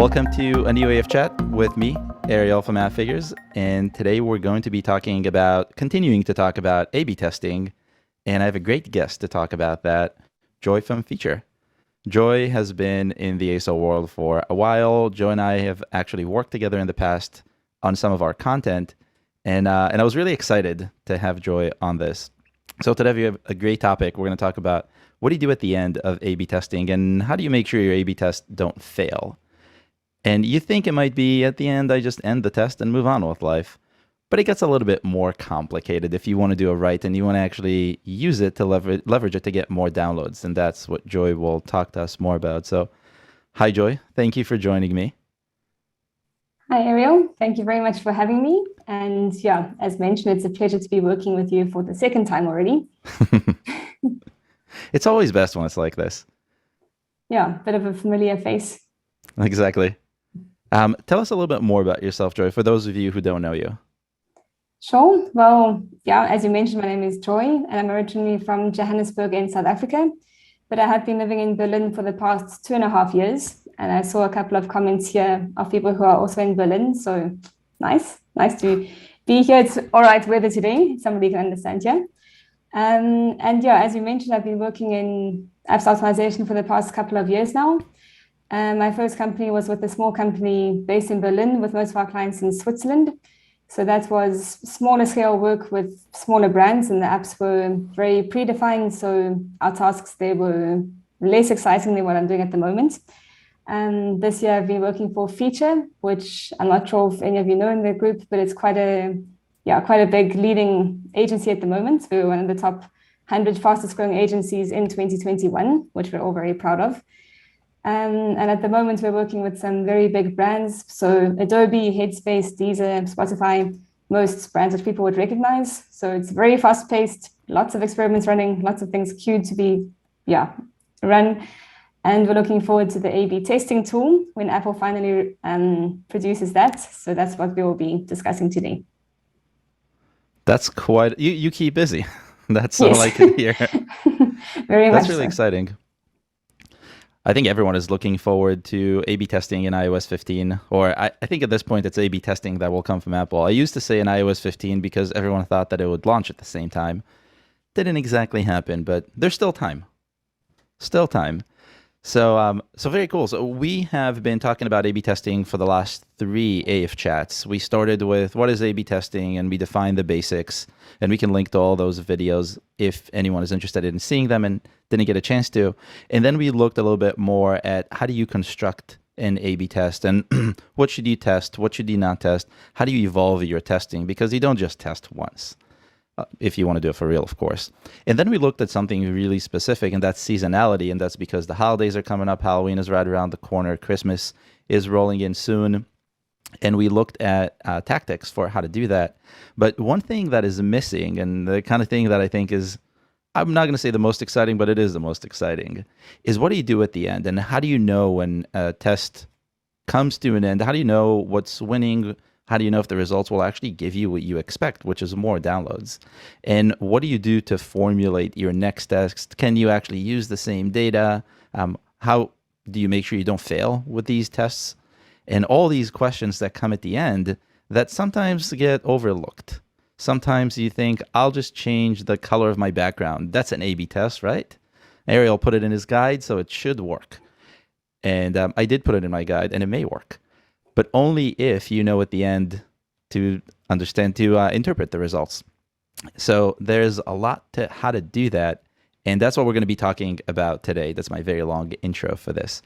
Welcome to a new AF chat with me, Ariel from Appfigures, and today we're going to be continuing to talk about A/B testing, and I have a great guest to talk about that, Joy from Phiture. Joy has been in the ASO world for a while. Joy and I have actually worked together in the past on some of our content, and I was really excited to have Joy on this. So today we have a great topic. We're going to talk about what do you do at the end of A/B testing, and how do you make sure your A/B tests don't fail? And you think it might be at the end, I just end the test and move on with life. But it gets a little bit more complicated if you want to do it right and you want to actually use it to leverage it to get more downloads. And that's what Joy will talk to us more about. So, hi, Joy. Thank you for joining me. Hi, Ariel. Thank you very much for having me. And yeah, as mentioned, it's a pleasure to be working with you for the second time already. It's always best when it's like this. Yeah, bit of a familiar face. Exactly. Tell us a little bit more about yourself, Joy, for those of you who don't know you. Sure. Well, yeah, as you mentioned, my name is Joy, and I'm originally from Johannesburg in South Africa, but I have been living in Berlin for the past 2.5 years. And I saw a couple of comments here of people who are also in Berlin. So nice to be here. It's all right weather today. Somebody can understand here. And yeah, as you mentioned, I've been working in apps optimization for the past couple of years now. My first company was with a small company based in Berlin with most of our clients in Switzerland. So that was smaller scale work with smaller brands, and the apps were very predefined. So our tasks, they were less exciting than what I'm doing at the moment. And this year I've been working for Phiture, which I'm not sure if any of you know in the group, but it's quite a big leading agency at the moment. We're one of the top 100 fastest growing agencies in 2021, which we're all very proud of. And at the moment, we're working with some very big brands. So Adobe, Headspace, Deezer, Spotify, most brands that people would recognize. So it's very fast paced, lots of experiments running, lots of things queued to be run. And we're looking forward to the A/B testing tool when Apple finally produces that. So that's what we will be discussing today. That's quite, you keep busy. That's all I can hear. Very much. That's really exciting. I think everyone is looking forward to A/B testing in iOS 15, or I think at this point it's A/B testing that will come from Apple. I used to say in iOS 15 because everyone thought that it would launch at the same time. Didn't exactly happen, but there's still time. Still time. So very cool. So we have been talking about A/B testing for the last 3 AF chats. We started with what is A/B testing, and we defined the basics, and we can link to all those videos if anyone is interested in seeing them and didn't get a chance to. And then we looked a little bit more at how do you construct an A/B test, and what should you test, what should you not test, how do you evolve your testing, because you don't just test once. If you want to do it for real, of course. And then we looked at something really specific, and that's seasonality, and that's because the holidays are coming up. Halloween is right around the corner. Christmas is rolling in soon. And we looked at tactics for how to do that. But one thing that is missing, and the kind of thing that I think is, I'm not going to say the most exciting, but it is the most exciting, is what do you do at the end? And how do you know when a test comes to an end? How do you know what's winning? How do you know if the results will actually give you what you expect, which is more downloads? And what do you do to formulate your next test? Can you actually use the same data? How do you make sure you don't fail with these tests? And all these questions that come at the end that sometimes get overlooked. Sometimes you think, I'll just change the color of my background. That's an A/B test, right? Ariel put it in his guide, so it should work. And I did put it in my guide, and it may work. But only if you know at the end to understand, to interpret the results. So there's a lot to how to do that. And that's what we're going to be talking about today. That's my very long intro for this.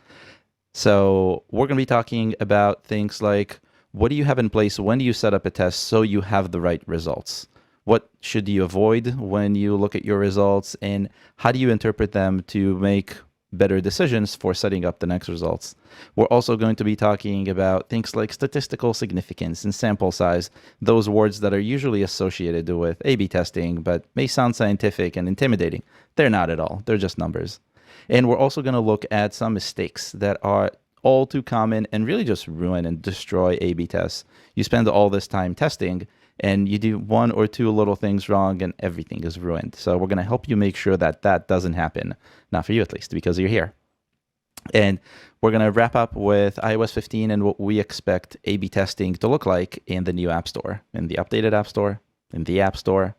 So we're going to be talking about things like, what do you have in place? When do you set up a test so you have the right results? What should you avoid when you look at your results? And how do you interpret them to make better decisions for setting up the next results? We're also going to be talking about things like statistical significance and sample size, those words that are usually associated with A/B testing, but may sound scientific and intimidating. They're not at all. They're just numbers. And we're also going to look at some mistakes that are all too common and really just ruin and destroy A/B tests. You spend all this time testing, and you do 1 or 2 little things wrong and everything is ruined. So we're going to help you make sure that that doesn't happen. Not for you, at least, because you're here. And we're going to wrap up with iOS 15 and what we expect A/B testing to look like in the new App Store, in the updated App Store, in the App Store,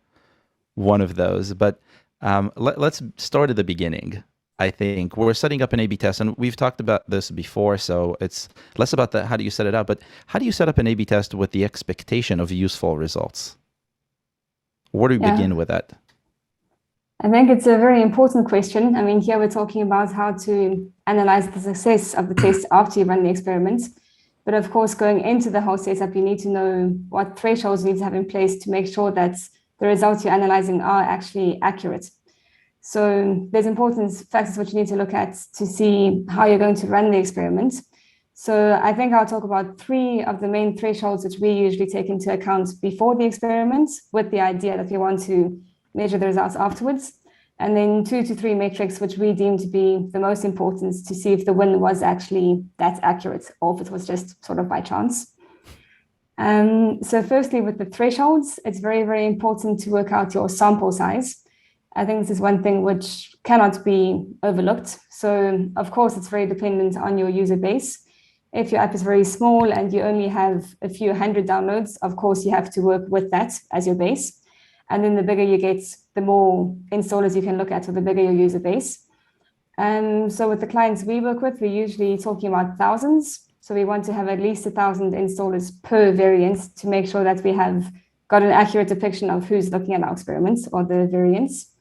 one of those. But let's start at the beginning. I think we're setting up an A/B test, and we've talked about this before, so it's less about the how do you set it up, but how do you set up an A/B test with the expectation of useful results? Where do we begin with that? I think it's a very important question. I mean, here we're talking about how to analyze the success of the test after you run the experiment. But of course, going into the whole setup, you need to know what thresholds you need to have in place to make sure that the results you're analyzing are actually accurate. So there's important factors which you need to look at to see how you're going to run the experiment. So I think I'll talk about 3 of the main thresholds which we usually take into account before the experiment, with the idea that we want to measure the results afterwards. And then 2 to 3 metrics which we deem to be the most important to see if the win was actually that accurate or if it was just sort of by chance. So firstly, with the thresholds, it's very, very important to work out your sample size. I think this is one thing which cannot be overlooked. So of course, it's very dependent on your user base. If your app is very small and you only have a few hundred downloads, of course, you have to work with that as your base. And then the bigger you get, the more installers you can look at, or the bigger your user base. So with the clients we work with, we're usually talking about thousands. So we want to have at least 1,000 installers per variant to make sure that we have got an accurate depiction of who's looking at our experiments or the variants.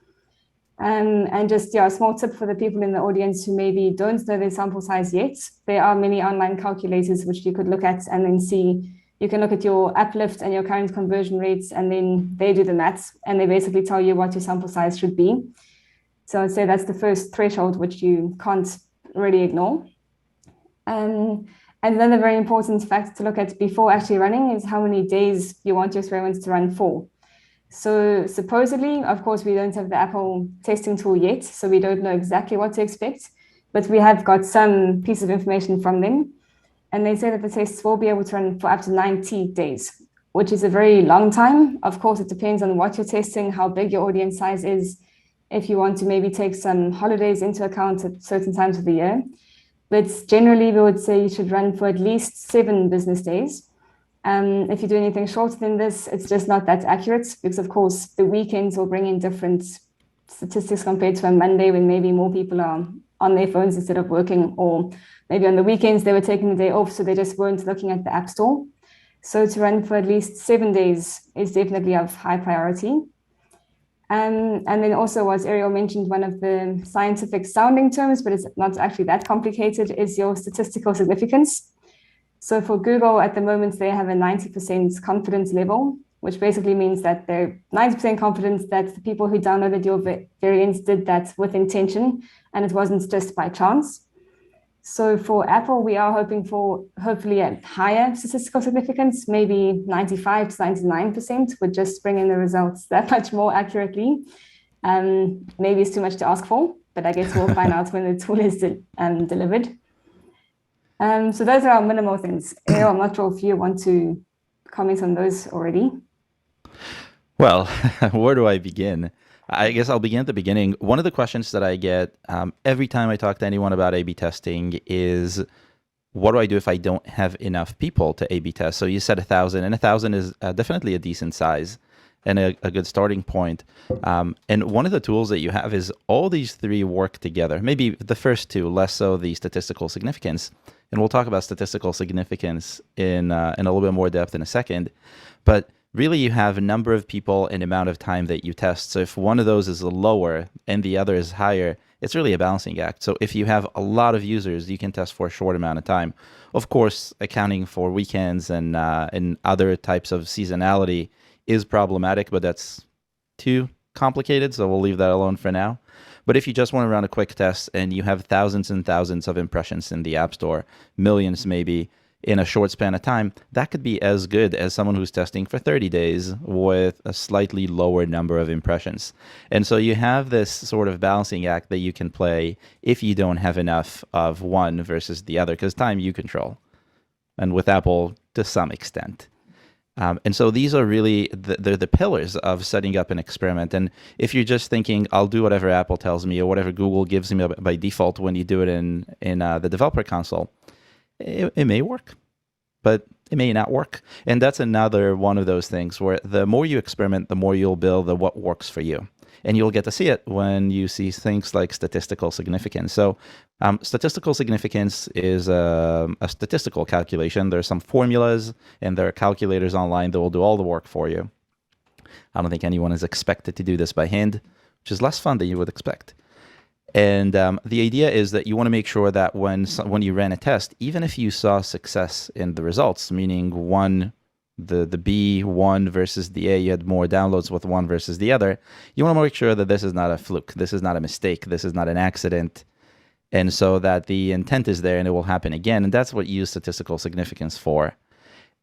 And just a small tip for the people in the audience who maybe don't know their sample size yet. There are many online calculators which you could look at and then see. You can look at your uplift and your current conversion rates, and then they do the maths and they basically tell you what your sample size should be. So I'd say that's the first threshold which you can't really ignore. And another very important fact to look at before actually running is how many days you want your experiments to run for. So supposedly, of course, we don't have the Apple testing tool yet, so we don't know exactly what to expect, but we have got some piece of information from them. And they say that the tests will be able to run for up to 90 days, which is a very long time. Of course, it depends on what you're testing, how big your audience size is, if you want to maybe take some holidays into account at certain times of the year. But generally, we would say you should run for at least 7 business days. If you do anything shorter than this, it's just not that accurate because, of course, the weekends will bring in different statistics compared to a Monday when maybe more people are on their phones instead of working, or maybe on the weekends they were taking the day off, so they just weren't looking at the App Store. So to run for at least 7 days is definitely of high priority. And then also, as Ariel mentioned, one of the scientific sounding terms, but it's not actually that complicated, is your statistical significance. So for Google, at the moment, they have a 90% confidence level, which basically means that they're 90% confident that the people who downloaded your variants did that with intention, and it wasn't just by chance. So for Apple, we are hoping for hopefully a higher statistical significance, maybe 95 to 99% would just bring in the results that much more accurately. Maybe it's too much to ask for, but I guess we'll find out when the tool is delivered. So those are our minimal things. Ariel, I'm not sure if you want to comment on those already. Well, where do I begin? I guess I'll begin at the beginning. One of the questions that I get every time I talk to anyone about A/B testing is, what do I do if I don't have enough people to A/B test? So you said 1,000, and 1,000 is definitely a decent size and a good starting point. And one of the tools that you have is all these 3 work together. Maybe the first 2, less so the statistical significance. And we'll talk about statistical significance in a little bit more depth in a second. But really, you have a number of people and amount of time that you test. So if one of those is lower and the other is higher, it's really a balancing act. So if you have a lot of users, you can test for a short amount of time. Of course, accounting for weekends and other types of seasonality is problematic, but that's too complicated, so we'll leave that alone for now. But if you just want to run a quick test and you have thousands and thousands of impressions in the App Store, millions maybe, in a short span of time, that could be as good as someone who's testing for 30 days with a slightly lower number of impressions. And so you have this sort of balancing act that you can play if you don't have enough of one versus the other, because time you control. And with Apple, to some extent. And so these are really they're the pillars of setting up an experiment. And if you're just thinking, I'll do whatever Apple tells me or whatever Google gives me by default when you do it in the developer console, it may work, but it may not work. And that's another one of those things where the more you experiment, the more you'll build what works for you. And you'll get to see it when you see things like statistical significance. So statistical significance is a statistical calculation. There's some formulas and there are calculators online that will do all the work for you. I don't think anyone is expected to do this by hand, which is less fun than you would expect. And the idea is that you want to make sure that when you ran a test, even if you saw success in the results, meaning the B one versus the A, you had more downloads with one versus the other, you want to make sure that this is not a fluke, this is not a mistake, this is not an accident, and so that the intent is there and it will happen again. And that's what you use statistical significance for.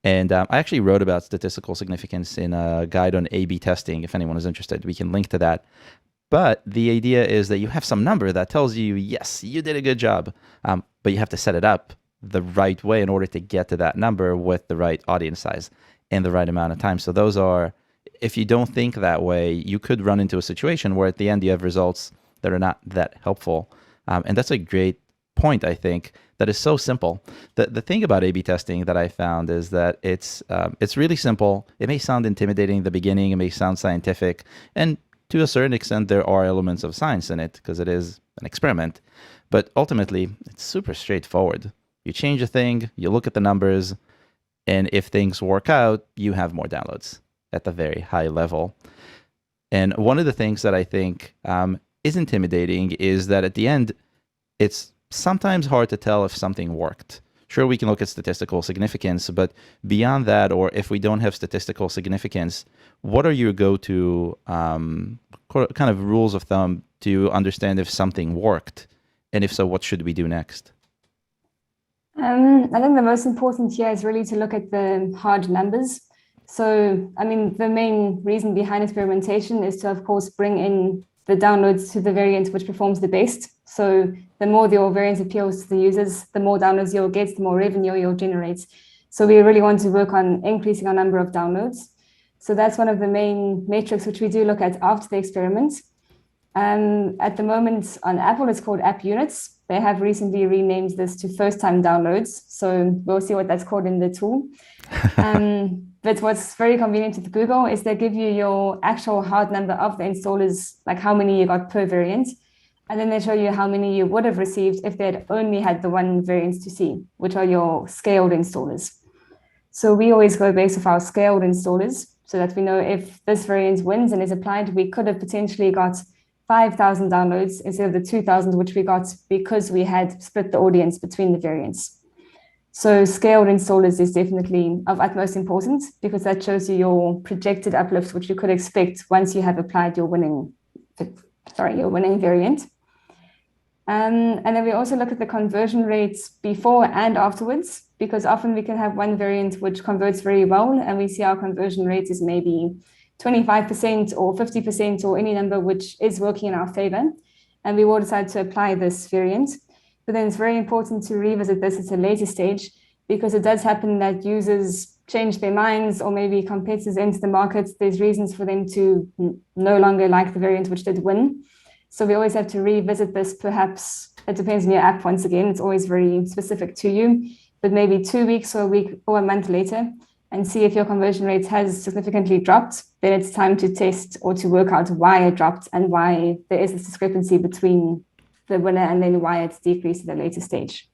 And I actually wrote about statistical significance in a guide on A/B testing. If anyone is interested, we can link to that. But the idea is that you have some number that tells you, yes, you did a good job, but you have to set it up the right way in order to get to that number with the right audience size and the right amount of time. So those are, if you don't think that way, you could run into a situation where at the end you have results that are not that helpful. And that's a great point, I think, that is so simple. The thing about A/B testing that I found is that it's really simple. It may sound intimidating in the beginning, it may sound scientific, and to a certain extent, there are elements of science in it because it is an experiment. But ultimately, it's super straightforward. You change a thing, you look at the numbers, and if things work out, you have more downloads at the very high level. And one of the things that I think is intimidating is that at the end, it's sometimes hard to tell if something worked. Sure, we can look at statistical significance, but beyond that, or if we don't have statistical significance, what are your go-to kind of rules of thumb to understand if something worked? And if so, what should we do next? I think the most important here is really to look at the hard numbers. So, I mean, the main reason behind experimentation is to, of course, bring in the downloads to the variant which performs the best. So the more your variant appeals to the users, the more downloads you'll get, the more revenue you'll generate. So we really want to work on increasing our number of downloads. So that's one of the main metrics which we do look at after the experiment. At the moment on Apple, it's called app units. They have recently renamed this to first-time downloads. So we'll see what that's called in the tool. But what's very convenient with Google is they give you your actual hard number of the installers, like how many you got per variant. And then they show you how many you would have received if they had only had the one variant to see, which are your scaled installers. So we always go based off our scaled installers so that we know if this variant wins and is applied, we could have potentially got 5,000 downloads instead of the 2,000, which we got because we had split the audience between the variants. So scaled installers is definitely of utmost importance because that shows you your projected uplift, which you could expect once you have applied your winning variant. And then we also look at the conversion rates before and afterwards, because often we can have one variant which converts very well, and we see our conversion rate is maybe 25% or 50% or any number which is working in our favor, and we will decide to apply this variant. But then it's very important to revisit this at a later stage, because it does happen that users change their minds, or maybe competitors enter the market. There's reasons for them to no longer like the variant which did win. So we always have to revisit this. Perhaps it depends on your app. Once again, it's always very specific to you, but maybe 2 weeks or a week or a month later, and see if your conversion rate has significantly dropped. Then it's time to test or to work out why it dropped and why there is this discrepancy between the winner and then why it's decreased at a later stage.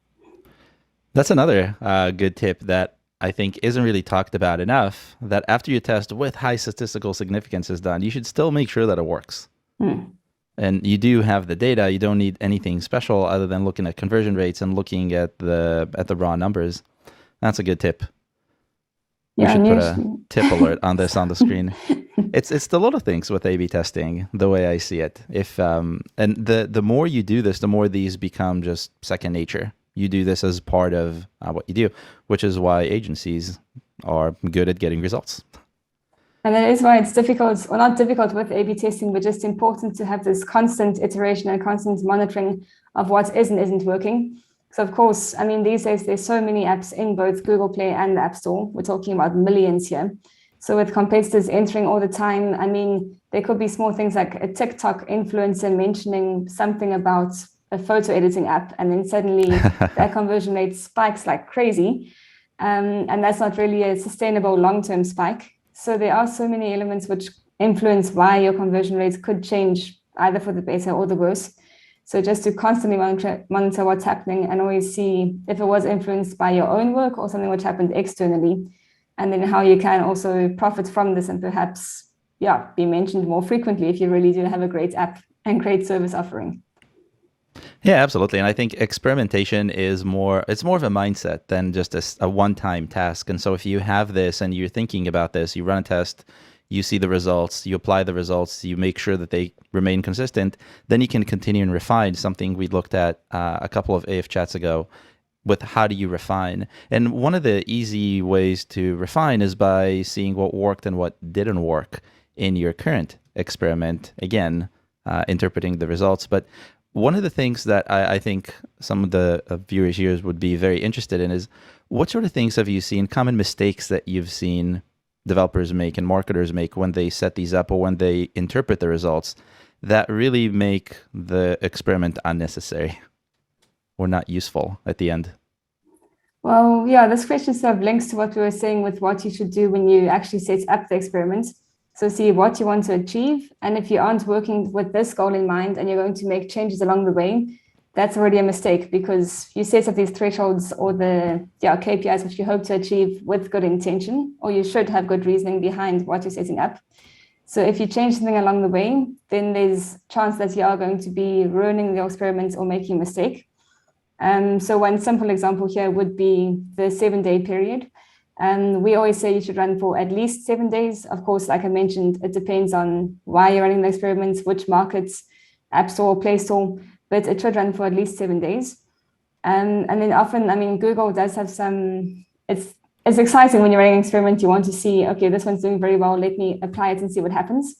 That's another good tip that I think isn't really talked about enough, that after your test with high statistical significance is done, you should still make sure that it works. And you do have the data. You don't need anything special other than looking at conversion rates and looking at the raw numbers. That's a good tip. We should put a tip alert on this on the screen. It's the little things with A/B testing, the way I see it. If and the more you do this, the more these become just second nature. You do this as part of what you do, which is why agencies are good at getting results. And that is why it's difficult, or not difficult with A/B testing, but just important to have this constant iteration and constant monitoring of what is and isn't working. So of course, I mean, these days there's so many apps in both Google Play and the App Store. We're talking about millions here. So with competitors entering all the time, I mean, there could be small things like a TikTok influencer mentioning something about a photo editing app, and then suddenly their conversion rate spikes like crazy. And that's not really a sustainable long-term spike. So there are so many elements which influence why your conversion rates could change either for the better or the worse. So just to constantly monitor what's happening and always see if it was influenced by your own work or something which happened externally, and then how you can also profit from this and perhaps, be mentioned more frequently if you really do have a great app and great service offering. Yeah, absolutely. And I think experimentation it's more of a mindset than just a one-time task. And so if you have this and you're thinking about this, you run a test, you see the results, you apply the results, you make sure that they remain consistent, then you can continue and refine. Something we looked at a couple of AF chats ago with how do you refine. And one of the easy ways to refine is by seeing what worked and what didn't work in your current experiment. Again, interpreting the results. But one of the things that I think some of the viewers here would be very interested in is what sort of things have you seen, common mistakes that you've seen developers make and marketers make when they set these up or when they interpret the results that really make the experiment unnecessary or not useful at the end? Well, this question sort of links to what we were saying with what you should do when you actually set up the experiment. So see what you want to achieve. And if you aren't working with this goal in mind and you're going to make changes along the way, that's already a mistake because you set up these thresholds or the KPIs which you hope to achieve with good intention, or you should have good reasoning behind what you're setting up. So if you change something along the way, then there's a chance that you are going to be ruining the experiment or making a mistake. So one simple example here would be the 7-day period. We always say you should run for at least 7 days. Of course, like I mentioned, it depends on why you're running the experiments, which markets, App Store, Play Store, but it should run for at least 7 days. And then often, I mean, Google does have it's exciting when you're running an experiment, you want to see, okay, this one's doing very well, let me apply it and see what happens.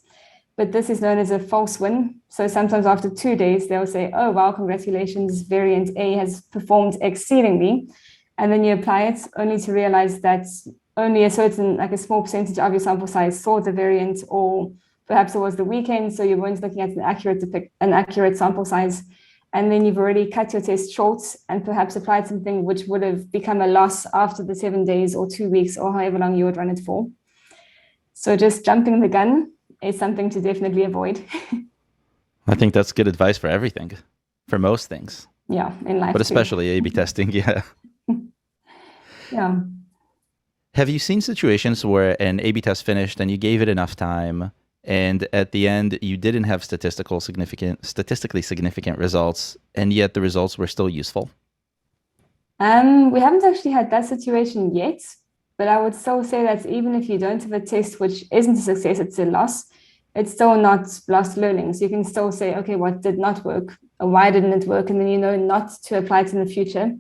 But this is known as a false win. So sometimes after 2 days, they'll say, oh, wow, congratulations, variant A has performed exceedingly. And then you apply it only to realize that only a certain, like a small percentage of your sample size saw the variant, or perhaps it was the weekend, so you weren't looking at an accurate sample size. And then you've already cut your test short and perhaps applied something which would have become a loss after the 7 days or 2 weeks or however long you would run it for. So just jumping the gun is something to definitely avoid. I think that's good advice for everything, for most things. Yeah, in life. But especially A/B testing, yeah. Yeah. Have you seen situations where an A/B test finished and you gave it enough time, and at the end you didn't have statistically significant results, and yet the results were still useful? We haven't actually had that situation yet, but I would still say that even if you don't have a test which isn't a success, it's a loss, it's still not lost learning. So you can still say, okay, what did not work? Or why didn't it work? And then you know not to apply it in the future.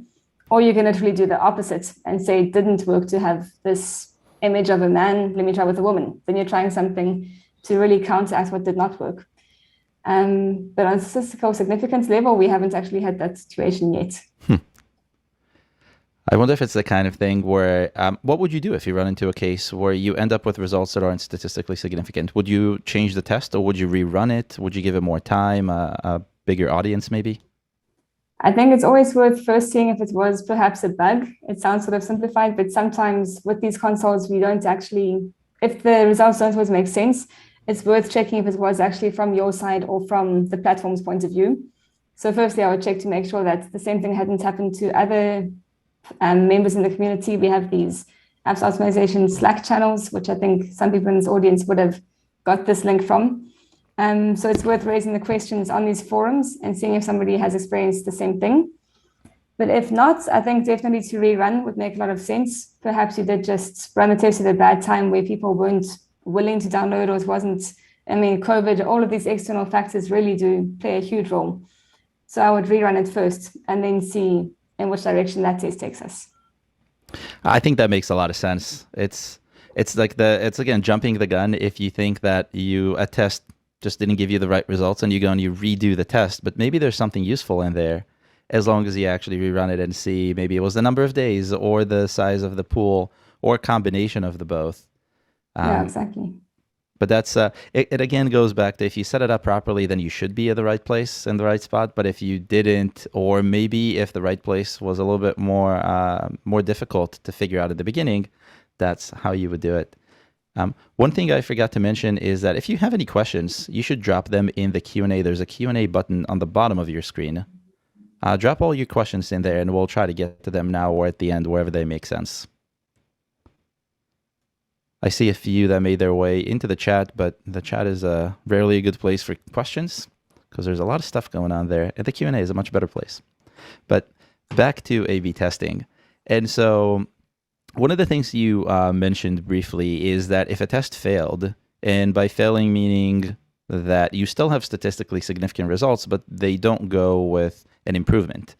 Or you can literally do the opposite and say it didn't work to have this image of a man, let me try with a woman. Then you're trying something to really counteract what did not work. But on statistical significance level, we haven't actually had that situation yet. I wonder if it's the kind of thing where, what would you do if you run into a case where you end up with results that aren't statistically significant? Would you change the test, or would you rerun it? Would you give it more time, a bigger audience maybe? I think it's always worth first seeing if it was perhaps a bug. It sounds sort of simplified, but sometimes with these consoles, we don't actually, if the results don't always make sense, it's worth checking if it was actually from your side or from the platform's point of view. So firstly, I would check to make sure that the same thing hadn't happened to other members in the community. We have these apps optimization Slack channels, which I think some people in this audience would have got this link from. So it's worth raising the questions on these forums and seeing if somebody has experienced the same thing. But if not, I think definitely to rerun would make a lot of sense. Perhaps you did just run the test at a bad time where people weren't willing to download, or it wasn't, COVID, all of these external factors really do play a huge role. So I would rerun it first and then see in which direction that test takes us. I think that makes a lot of sense. It's again, jumping the gun if you think that a test just didn't give you the right results and you go and you redo the test, but maybe there's something useful in there. as long as you actually rerun it and see maybe it was the number of days or the size of the pool or a combination of the both. Yeah, exactly. But that's it again goes back to if you set it up properly, then you should be at the right place in the right spot. But if you didn't, or maybe if the right place was a little bit more difficult to figure out at the beginning, that's how you would do it. One thing I forgot to mention is that if you have any questions, you should drop them in the Q&A. There's a Q&A button on the bottom of your screen. Drop all your questions in there, and we'll try to get to them now or at the end, wherever they make sense. I see a few that made their way into the chat, but the chat is rarely a good place for questions because there's a lot of stuff going on there, and the Q&A is a much better place. But back to A/B testing. And so one of the things you mentioned briefly is that if a test failed, and by failing meaning that you still have statistically significant results, but they don't go with an improvement,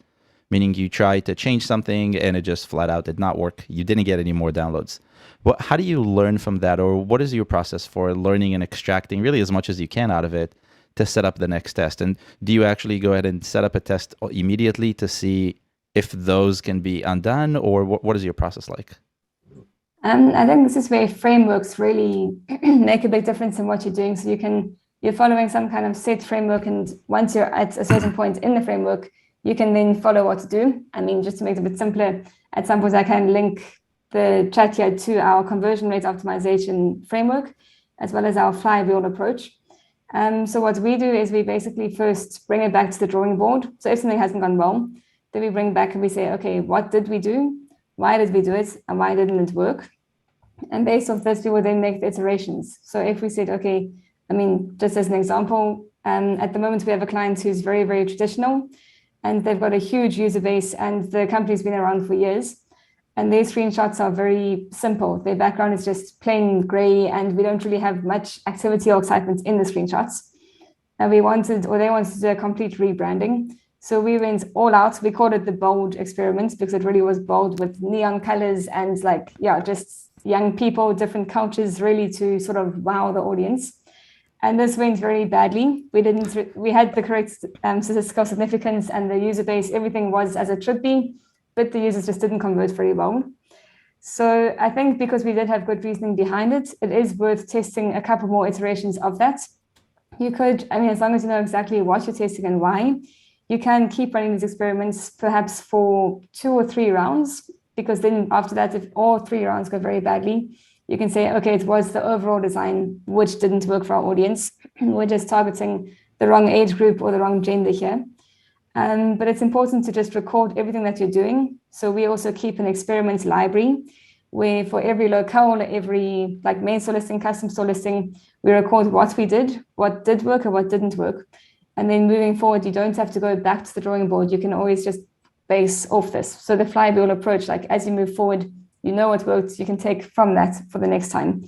meaning you tried to change something and it just flat out did not work. You didn't get any more downloads. How do you learn from that, or what is your process for learning and extracting really as much as you can out of it to set up the next test? And do you actually go ahead and set up a test immediately to see if those can be undone, or what is your process like? I think this is where frameworks really make a big difference in what you're doing. So you're following some kind of set framework, and once you're at a certain point in the framework, you can then follow what to do. I mean, just to make it a bit simpler, at some point I can link the chat here to our conversion rate optimization framework, as well as our flywheel approach. So what we do is we basically first bring it back to the drawing board. So if something hasn't gone well, then we bring back and we say, okay, what did we do? Why did we do it? And why didn't it work? And based off this, we will then make the iterations. So if we said, okay, I mean, just as an example, at the moment we have a client who's very, very traditional, and they've got a huge user base, and the company's been around for years. And their screenshots are very simple. Their background is just plain gray, and we don't really have much activity or excitement in the screenshots. And they wanted to do a complete rebranding. So we went all out. We called it the bold experiment because it really was bold, with neon colors and just young people, different cultures, really to sort of wow the audience. And this went very badly. We had the correct statistical significance, and the user base, everything was as it should be, but the users just didn't convert very well. So I think because we did have good reasoning behind it, it is worth testing a couple more iterations of that. You could, I mean, as long as you know exactly what you're testing and why, you can keep running these experiments perhaps for 2 or 3 rounds, because then after that, if all 3 rounds go very badly, you can say, okay, it was the overall design which didn't work for our audience. We're just targeting the wrong age group or the wrong gender here. But it's important to just record everything that you're doing. So we also keep an experiment library where for every locale, every main store listing, custom store listing, we record what we did, what did work and what didn't work. And then moving forward, you don't have to go back to the drawing board. You can always just base off this. So the flywheel approach, as you move forward, you know what worked, you can take from that for the next time,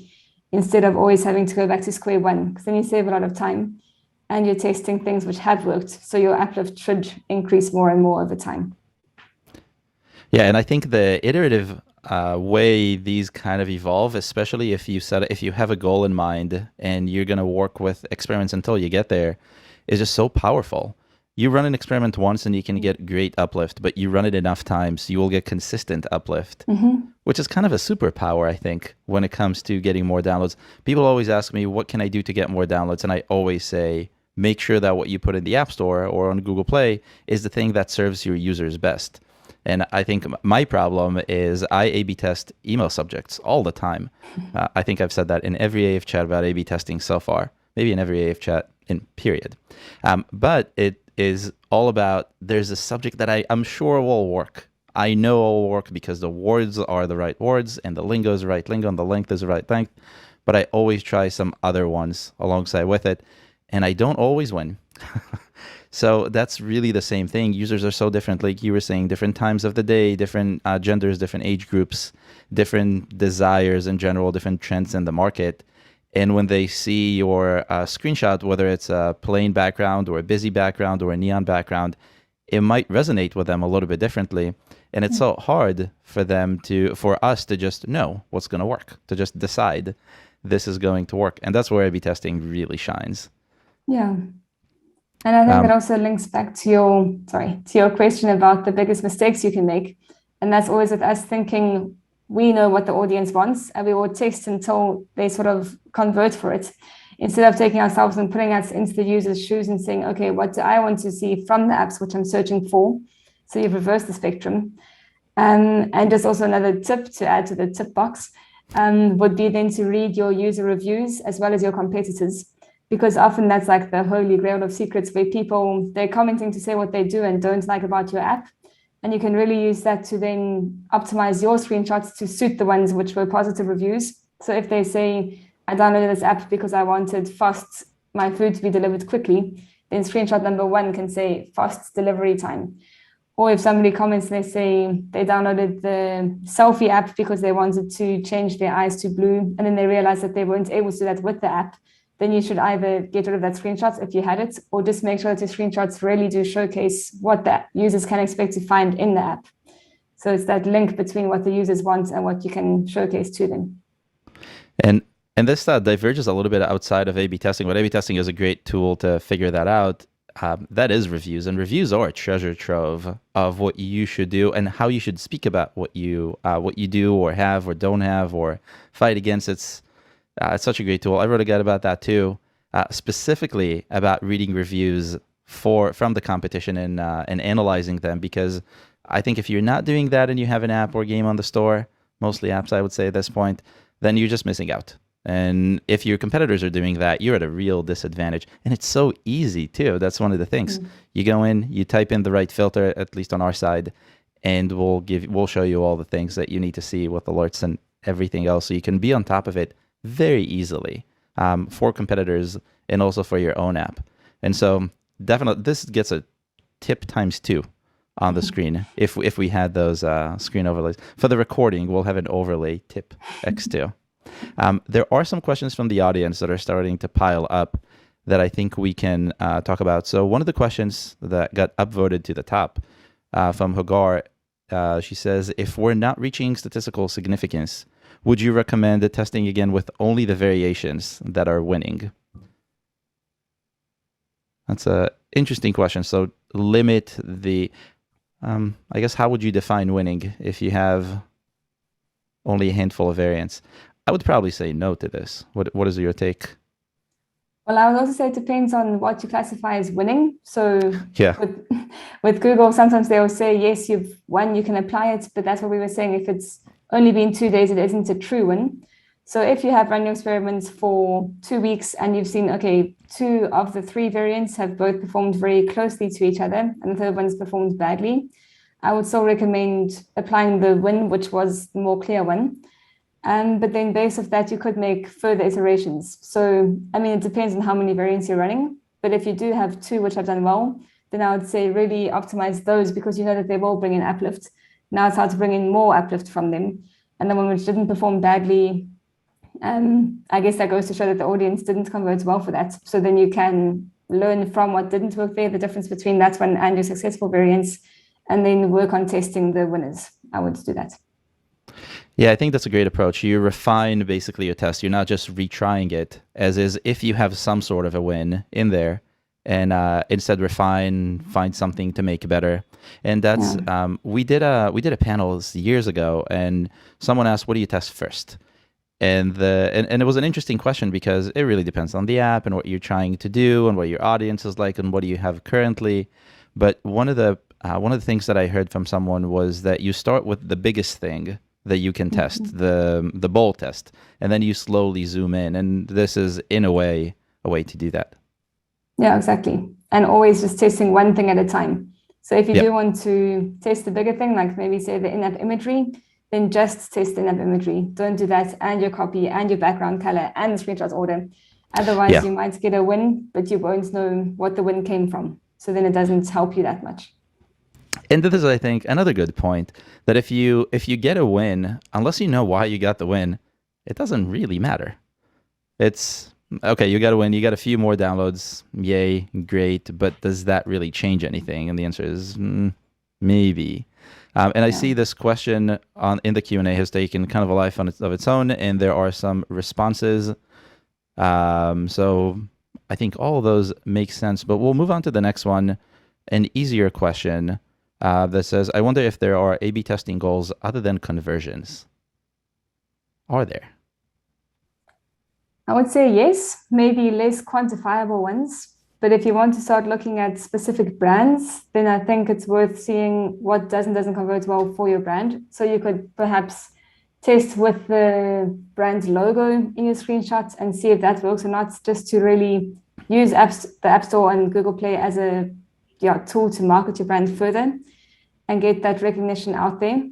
instead of always having to go back to square one, because then you save a lot of time and you're testing things which have worked. So your uplift should increase more and more over time. Yeah, and I think the iterative way these kind of evolve, especially if you have a goal in mind and you're going to work with experiments until you get there, is just so powerful. You run an experiment once and you can get great uplift, but you run it enough times, you will get consistent uplift, which is kind of a superpower, I think, when it comes to getting more downloads. People always ask me, what can I do to get more downloads? And I always say, make sure that what you put in the App Store or on Google Play is the thing that serves your users best. And I think my problem is I A/B test email subjects all the time. I think I've said that in every AF chat about A/B testing so far, maybe in every AF chat in period. But it is all about, there's a subject that I'm sure will work. I know it will work because the words are the right words and the lingo is the right lingo and the length is the right length. But I always try some other ones alongside with it, and I don't always win. So that's really the same thing. Users are so different, like you were saying, different times of the day, different genders, different age groups, different desires in general, different trends in the market. And when they see your screenshot, whether it's a plain background or a busy background or a neon background, it might resonate with them a little bit differently. And it's so hard for us to just know what's going to work, to just decide this is going to work. And that's where A/B testing really shines. Yeah. And I think that Um, also links back to your question about the biggest mistakes you can make. And that's always with us thinking we know what the audience wants and we will test until they sort of convert for it. Instead of taking ourselves and putting us into the user's shoes and saying, okay, what do I want to see from the apps which I'm searching for? So you've reversed the spectrum. And just also another tip to add to the tip box would be then to read your user reviews as well as your competitors, because often that's like the holy grail of secrets where people, they're commenting to say what they do and don't like about your app. And you can really use that to then optimize your screenshots to suit the ones which were positive reviews. So if they say, I downloaded this app because I wanted my food to be delivered quickly, then screenshot number 1 can say fast delivery time. Or if somebody comments and they say they downloaded the selfie app because they wanted to change their eyes to blue, and then they realize that they weren't able to do that with the app, then you should either get rid of that screenshot if you had it, or just make sure that your screenshots really do showcase what the users can expect to find in the app. So it's that link between what the users want and what you can showcase to them. and and this diverges a little bit outside of A/B testing, but A/B testing is a great tool to figure that out. That is reviews, and reviews are a treasure trove of what you should do and how you should speak about what you do or have or don't have or fight against. It's such a great tool. I wrote a guide about that too, specifically about reading reviews from the competition and analyzing them, because I think if you're not doing that and you have an app or game on the store, mostly apps I would say at this point, then you're just missing out. And if your competitors are doing that, you're at a real disadvantage. And it's so easy too. That's one of the things. You go in, you type in the right filter, at least on our side, and we'll show you all the things that you need to see with alerts and everything else, so you can be on top of it very easily, for competitors and also for your own app. And so definitely this gets a tip ×2 on the screen. If we had those screen overlays for the recording, we'll have an overlay tip x2. There are some questions from the audience that are starting to pile up that I think we can talk about. So one of the questions that got upvoted to the top from Hagar, she says, if we're not reaching statistical significance, would you recommend the testing again with only the variations that are winning? That's an interesting question. So limit the, I guess, how would you define winning if you have only a handful of variants? I would probably say no to this. What is your take? Well, I would also say it depends on what you classify as winning. So Yeah. with Google, sometimes they will say, yes, you've won, you can apply it. But that's what we were saying. If it's only been 2 days, it isn't a true win. So if you have run your experiments for 2 weeks and you've seen, okay, 2 of the 3 variants have both performed very closely to each other and the third one's performed badly, I would still recommend applying the win, which was the more clear one. But then based off that, you could make further iterations. So, I mean, it depends on how many variants you're running. But if you do have 2 which have done well, then I would say really optimize those, because you know that they will bring in uplift. Now it's hard to bring in more uplift from them. And the one which didn't perform badly, I guess that goes to show that the audience didn't convert well for that. So then you can learn from what didn't work there, the difference between that one and your successful variants, and then work on testing the winners. I would do that. Yeah, I think that's a great approach. You refine basically your test. You're not just retrying it as is. If you have some sort of a win in there, and instead find something to make better. And that's we did a panel years ago, and someone asked, "What do you test first?" And it was an interesting question, because it really depends on the app and what you're trying to do and what your audience is like and what do you have currently. But one of the things that I heard from someone was that you start with the biggest thing that you can test, the bowl test, and then you slowly zoom in. And this is, in a way to do that. Yeah, exactly. And always just testing one thing at a time. So if you do want to test the bigger thing, like maybe say the in-app imagery, then just test the in-app imagery. Don't do that and your copy and your background color and the screenshot order. Otherwise, you might get a win, but you won't know what the win came from. So then it doesn't help you that much. And this is, I think, another good point, that if you get a win, unless you know why you got the win, it doesn't really matter. It's okay, you got a win, you got a few more downloads, yay, great, but does that really change anything? And the answer is maybe. And I see this question in the Q&A has taken kind of a life of its own, and there are some responses. So I think all of those make sense, but we'll move on to the next one, an easier question that says, I wonder if there are A/B testing goals other than conversions. Are there? I would say yes, maybe less quantifiable ones. But if you want to start looking at specific brands, then I think it's worth seeing what does and doesn't convert well for your brand. So you could perhaps test with the brand logo in your screenshots and see if that works or not, just to really use the App Store and Google Play as a tool to market your brand further and get that recognition out there.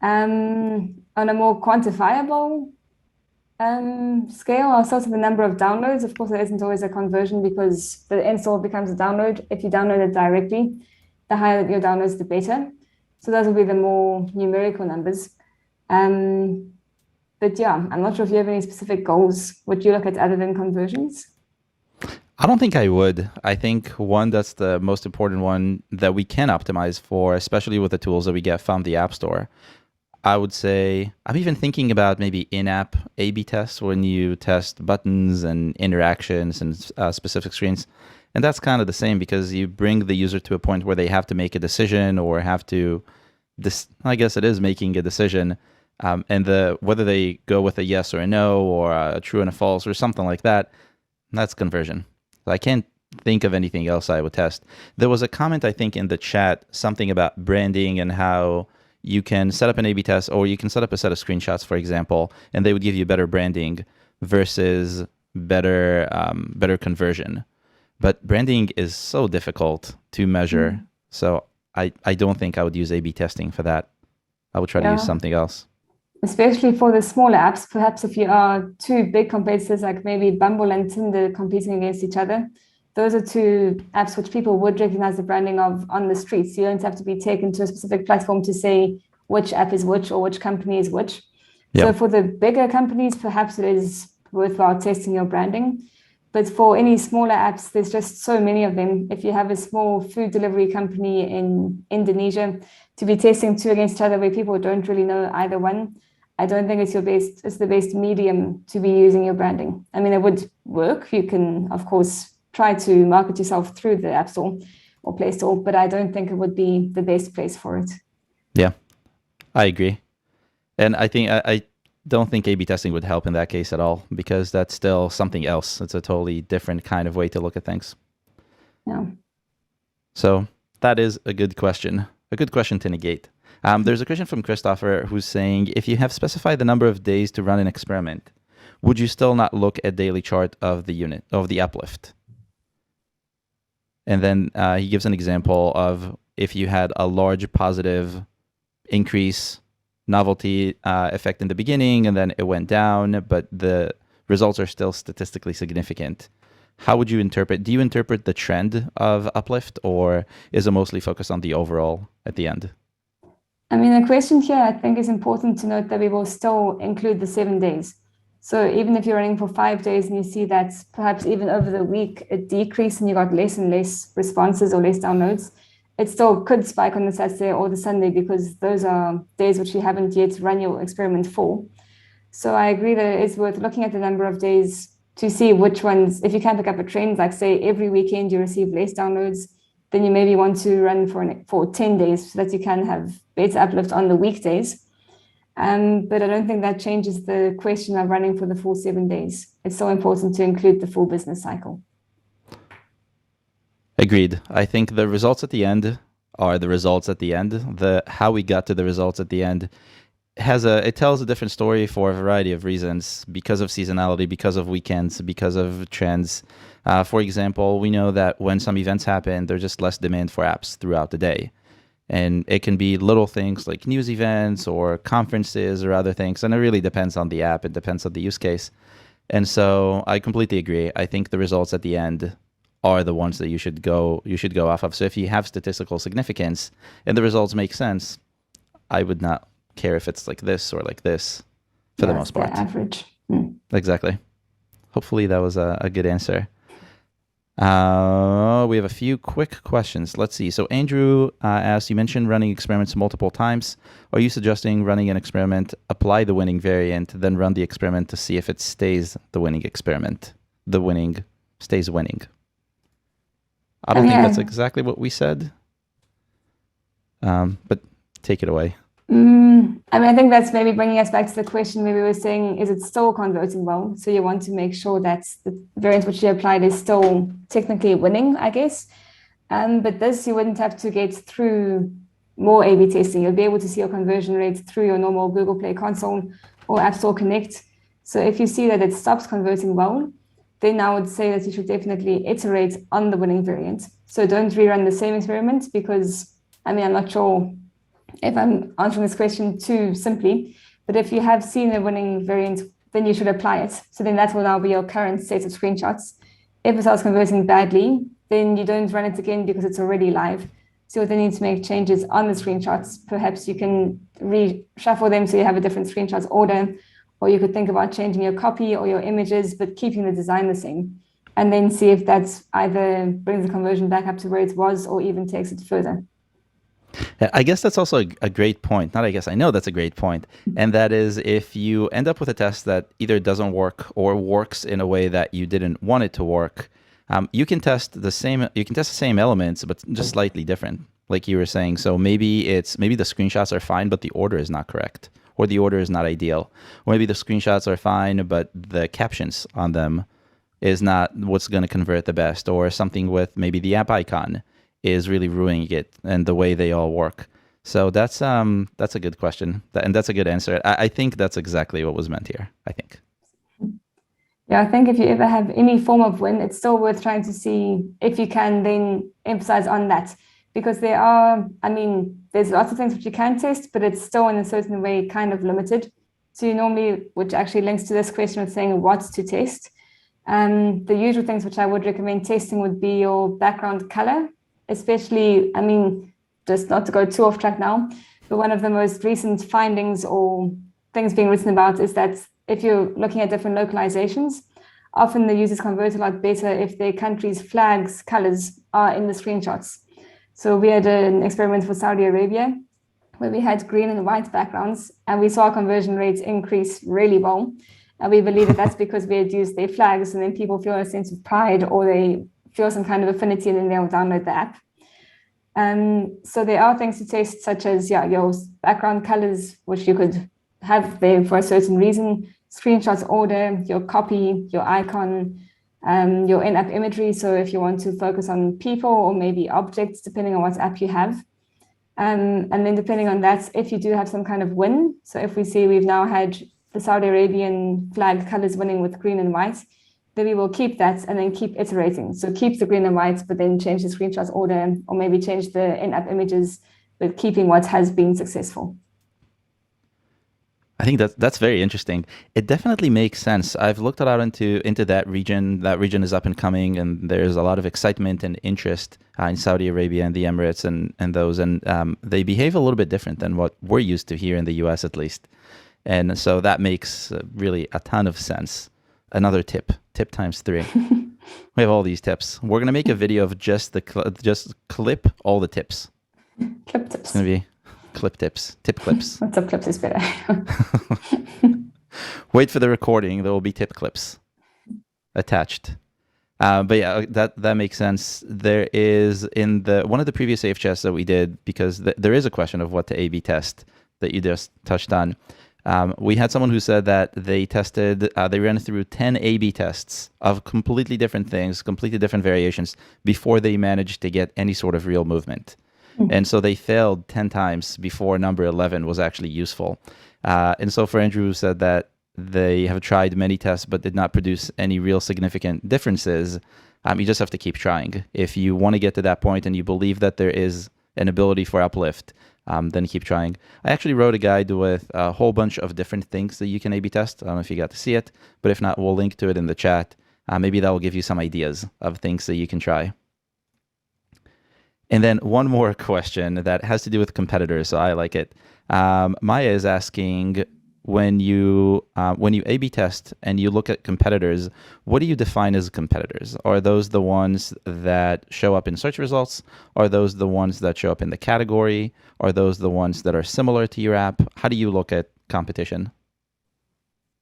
On a more quantifiable scale, I'll start with the number of downloads. Of course, there isn't always a conversion because the install becomes a download. If you download it directly, the higher your downloads, the better. So those will be the more numerical numbers. But yeah, I'm not sure if you have any specific goals. Would you look at other than conversions? I don't think I would. I think one that's the most important one that we can optimize for, especially with the tools that we get from the App Store. I would say I'm even thinking about maybe in-app A/B tests when you test buttons and interactions and specific screens. And that's kind of the same because you bring the user to a point where they have to make a decision or have to, I guess it is making a decision. And whether they go with a yes or a no or a true and a false or something like that, that's conversion. I can't think of anything else I would test. There was a comment, I think, in the chat, something about branding and how you can set up an A/B test, or you can set up a set of screenshots, for example, and they would give you better branding versus better conversion. But branding is so difficult to measure, so I don't think I would use A/B testing for that. I would try to use something else. Especially for the smaller apps, perhaps if you are two big competitors like maybe Bumble and Tinder competing against each other, those are two apps which people would recognize the branding of on the streets. You don't have to be taken to a specific platform to say which app is which or which company is which. Yep. So for the bigger companies, perhaps it is worthwhile testing your branding. But for any smaller apps, there's just so many of them. If you have a small food delivery company in Indonesia, to be testing two against each other where people don't really know either one, I don't think it's the best medium to be using your branding. I mean, it would work. You can, of course, try to market yourself through the App Store or Play Store, but I don't think it would be the best place for it. Yeah, I agree. And I think I don't think A/B testing would help in that case at all, because that's still something else. It's a totally different kind of way to look at things. Yeah. So that is a good question to negate. There's a question from Christopher who's saying, if you have specified the number of days to run an experiment, would you still not look at daily chart of the unit, of the uplift? And then he gives an example of if you had a large positive increase novelty effect in the beginning and then it went down, but the results are still statistically significant. How would you interpret? Do you interpret the trend of uplift, or is it mostly focused on the overall at the end? I mean, the question here, I think, is important to note that we will still include the 7 days. So even if you're running for 5 days and you see that perhaps even over the week it decreased and you got less and less responses or less downloads, it still could spike on the Saturday or the Sunday because those are days which you haven't yet run your experiment for. So I agree that it is worth looking at the number of days to see which ones, if you can pick up a trend, like say every weekend you receive less downloads, then you maybe want to run for 10 days so that you can have better uplift on the weekdays. But I don't think that changes the question of running for the full 7 days. It's so important to include the full business cycle. Agreed. I think the results at the end are the results at the end. How we got to the results at the end it tells a different story for a variety of reasons, because of seasonality, because of weekends, because of trends. For example, we know that when some events happen, there's just less demand for apps throughout the day. And it can be little things like news events or conferences or other things. And it really depends on the app. It depends on the use case. And so I completely agree. I think the results at the end are the ones that you should go off of. So if you have statistical significance and the results make sense, I would not care if it's like this or like this for the most part. The average. Exactly. Hopefully that was a good answer. We have a few quick questions. Let's see. So Andrew asked, you mentioned running experiments multiple times. Are you suggesting running an experiment, apply the winning variant, then run the experiment to see if it stays the winning experiment, the winning stays winning. I don't think that's exactly what we said, but take it away. I think that's maybe bringing us back to the question where we were saying, is it still converting well? So you want to make sure that the variance which you applied is still technically winning, I guess. But this, you wouldn't have to get through more A/B testing. You'll be able to see your conversion rates through your normal Google Play console or App Store Connect. So if you see that it stops converting well, then I would say that you should definitely iterate on the winning variant. So don't rerun the same experiment because, I'm not sure if I'm answering this question too simply, but if you have seen a winning variant, then you should apply it. So then that will now be your current set of screenshots. If it starts converting badly, then you don't run it again because it's already live. So you then need to make changes on the screenshots. Perhaps you can reshuffle them so you have a different screenshots order, or you could think about changing your copy or your images, but keeping the design the same. And then see if that's either brings the conversion back up to where it was or even takes it further. I guess that's also a great point. Not I guess, I know that's a great point. And that is if you end up with a test that either doesn't work or works in a way that you didn't want it to work, you can test the same elements, but just slightly different, like you were saying. So maybe the screenshots are fine, but the order is not correct, or the order is not ideal. Or maybe the screenshots are fine, but the captions on them is not what's going to convert the best, or something with maybe the app icon is really ruining it and the way they all work. So that's a good question, and that's a good answer. I think that's exactly what was meant here, I think. Yeah, I think if you ever have any form of win, it's still worth trying to see if you can then emphasize on that. Because there's lots of things which you can test, but it's still in a certain way kind of limited. So you normally, which actually links to this question of saying what to test. The usual things which I would recommend testing would be your background color, especially, just not to go too off track now, but one of the most recent findings or things being written about is that if you're looking at different localizations, often the users convert a lot better if their country's flags colors are in the screenshots. So we had an experiment for Saudi Arabia where we had green and white backgrounds, and we saw conversion rates increase really well. And we believe that that's because we had used their flags, and then people feel a sense of pride, or they feel some kind of affinity, and then they'll download the app. So there are things to test, such as your background colors, which you could have there for a certain reason, screenshots order, your copy, your icon, your in-app imagery. So if you want to focus on people or maybe objects, depending on what app you have. And then depending on that, if you do have some kind of win, so if we see we've now had the Saudi Arabian flag colors winning with green and white, then we will keep that and then keep iterating. So keep the green and white, but then change the screenshots order, or maybe change the in-app images, but keeping what has been successful. I think that's very interesting. It definitely makes sense. I've looked a lot into that region. That region is up and coming, and there's a lot of excitement and interest in Saudi Arabia and the Emirates and those. And they behave a little bit different than what we're used to here in the US, at least. And so that makes really a ton of sense. Another tip times 3. We have all these tips. We're going to make a video of just clip all the tips. Clip tips. It's going to be clip tips, tip clips. Tip clips is better. Wait for the recording. There will be tip clips attached. But yeah, that makes sense. There is in one of the previous AFChests that we did, because there is a question of what to A/B test that you just touched on. We had someone who said that they ran through 10 A/B tests of completely different things, completely different variations before they managed to get any sort of real movement. And so they failed 10 times before number 11 was actually useful. And so for Andrew, who said that they have tried many tests but did not produce any real significant differences, you just have to keep trying. If you want to get to that point and you believe that there is an ability for uplift, then keep trying. I actually wrote a guide with a whole bunch of different things that you can A/B test. I don't know if you got to see it, but if not, we'll link to it in the chat. Maybe that will give you some ideas of things that you can try. And then one more question that has to do with competitors, so I like it. Maya is asking, when you A/B test and you look at competitors, what do you define as competitors? Are those the ones that show up in search results? Are those the ones that show up in the category? Are those the ones that are similar to your app? How do you look at competition?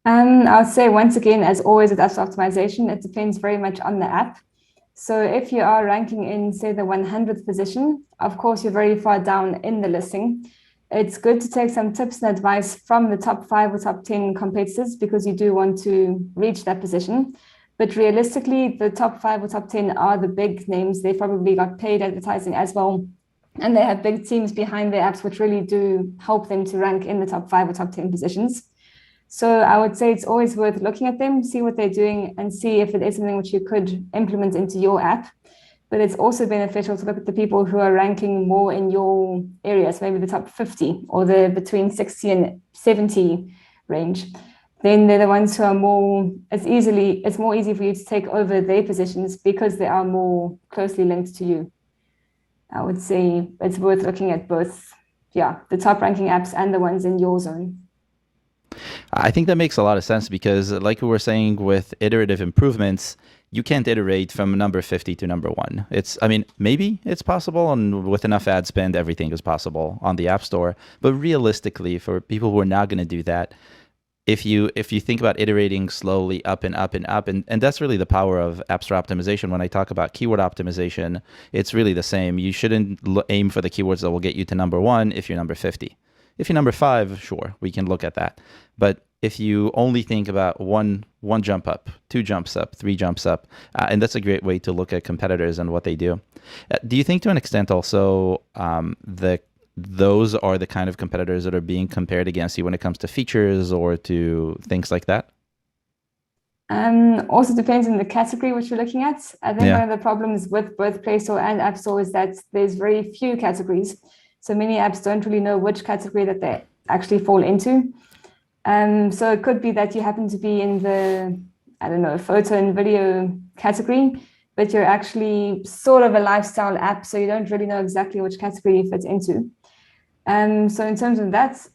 I would say once again, as always with apps optimization, it depends very much on the app. So if you are ranking in, say, the 100th position, of course, you're very far down in the listing. It's good to take some tips and advice from the top 5 or top 10 competitors because you do want to reach that position. But realistically, the top 5 or top 10 are the big names. They probably got paid advertising as well. And they have big teams behind their apps, which really do help them to rank in the top 5 or top 10 positions. So I would say it's always worth looking at them, see what they're doing, and see if it is something which you could implement into your app. But it's also beneficial to look at the people who are ranking more in your areas, maybe the top 50 or the between 60 and 70 range. Then they're the ones who are more, it's more easy for you to take over their positions because they are more closely linked to you. I would say it's worth looking at both, the top ranking apps and the ones in your zone. I think that makes a lot of sense because, like we were saying with iterative improvements, you can't iterate from number 50 to number 1. Maybe it's possible, and with enough ad spend, everything is possible on the App Store. But realistically, for people who are not going to do that, if you think about iterating slowly up and up and up, and that's really the power of App Store optimization. When I talk about keyword optimization, it's really the same. You shouldn't aim for the keywords that will get you to number 1 if you're number 50. If you're number 5, sure, we can look at that. But if you only think about one jump up, 2 jumps up, 3 jumps up, and that's a great way to look at competitors and what they do. Do you think to an extent also those are the kind of competitors that are being compared against you when it comes to features or to things like that? Also depends on the category which you're looking at. I think one of the problems with both Play Store and App Store is that there's very few categories. So many apps don't really know which category that they actually fall into. So it could be that you happen to be in the, photo and video category, but you're actually sort of a lifestyle app. So you don't really know exactly which category you fit into. So in terms of that,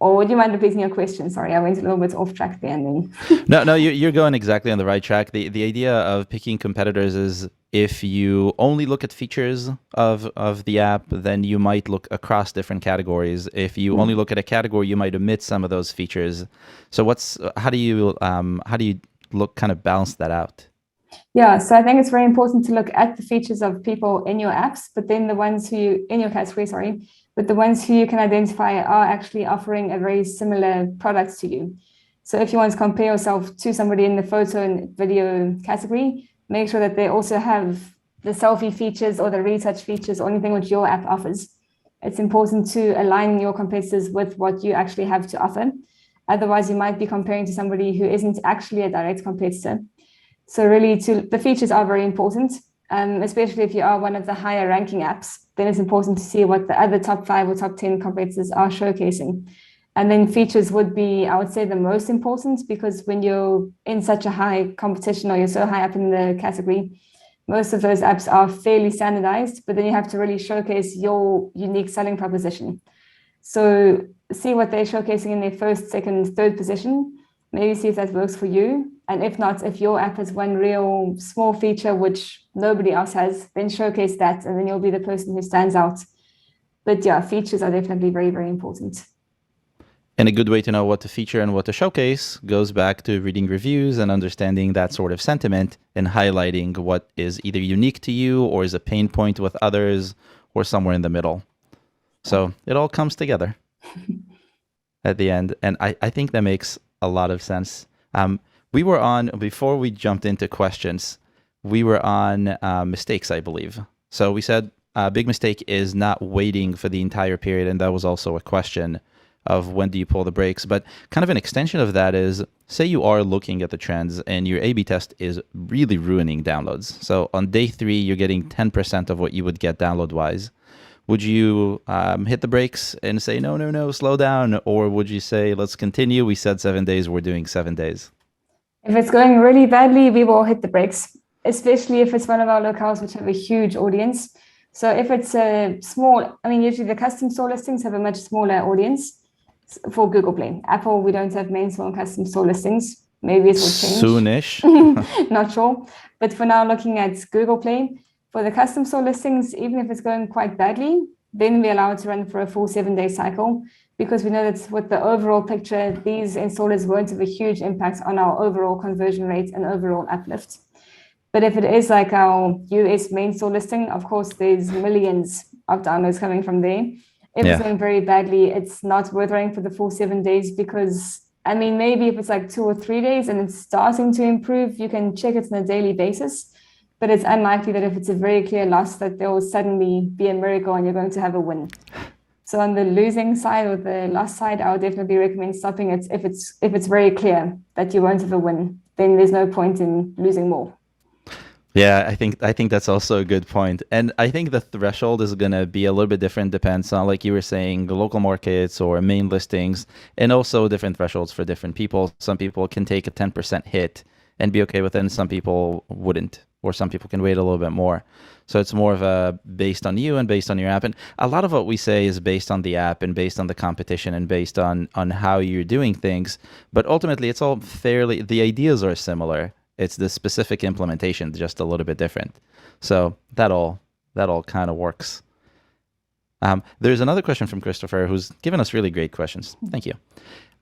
or would you mind repeating your question? Sorry, I went a little bit off track there. And then No, you're going exactly on the right track. The idea of picking competitors is if you only look at features of the app, then you might look across different categories. If you only look at a category, you might omit some of those features. So how do you kind of balance that out? Yeah, so I think it's very important to look at the features of people in your apps, but then the ones who in your category, but the ones who you can identify are actually offering a very similar product to you. So if you want to compare yourself to somebody in the photo and video category, make sure that they also have the selfie features or the retouch features or anything which your app offers. It's important to align your competitors with what you actually have to offer. Otherwise, you might be comparing to somebody who isn't actually a direct competitor. So really, the features are very important, especially if you are one of the higher ranking apps. Then it's important to see what the other top 5 or top 10 competitors are showcasing. And then features would be, I would say, the most important, because when you're in such a high competition or you're so high up in the category, most of those apps are fairly standardized, but then you have to really showcase your unique selling proposition. So see what they're showcasing in their first, second, third position. Maybe see if that works for you. And if not, if your app has one real small feature which nobody else has, then showcase that, and then you'll be the person who stands out. But yeah, features are definitely very, very important. And a good way to know what to feature and what to showcase goes back to reading reviews and understanding that sort of sentiment and highlighting what is either unique to you or is a pain point with others or somewhere in the middle. So it all comes together at the end. And I think that makes a lot of sense. We were on, before we jumped into questions, we were on mistakes, I believe. So we said a big mistake is not waiting for the entire period. And that was also a question of when do you pull the brakes. But kind of an extension of that is, say you are looking at the trends and your A/B test is really ruining downloads. So on day 3, you're getting 10% of what you would get download-wise. Would you hit the brakes and say, no, slow down? Or would you say, let's continue? We said 7 days, we're doing 7 days. If it's going really badly, we will hit the brakes, especially if it's one of our locales which have a huge audience. So if it's a small, usually the custom store listings have a much smaller audience for Google Play. Apple, we don't have main store and custom store listings. Maybe it will change. Soonish. Not sure. But for now, looking at Google Play, for the custom store listings, even if it's going quite badly, then we allow it to run for a full 7-day cycle, because we know that with the overall picture, these installers won't have a huge impact on our overall conversion rate and overall uplift. But if it is like our US main store listing, of course, there's millions of downloads coming from there. If it's going very badly, it's not worth running for the full 7 days, because I mean, maybe if it's like 2 or 3 days and it's starting to improve, you can check it on a daily basis. But it's unlikely that if it's a very clear loss, that there will suddenly be a miracle and you're going to have a win. So on the losing side or the loss side, I would definitely recommend stopping it if it's very clear that you won't have a win. Then there's no point in losing more. Yeah, I think that's also a good point. And I think the threshold is going to be a little bit different, depends on, like you were saying, the local markets or main listings, and also different thresholds for different people. Some people can take a 10% hit and be okay with it, and some people wouldn't, or some people can wait a little bit more. So it's more of a based on you and based on your app. And a lot of what we say is based on the app and based on the competition and based on how you're doing things. But ultimately, it's all fairly, the ideas are similar. It's the specific implementation just a little bit different. So that all kind of works. There's another question from Christopher, who's given us really great questions. Thank you.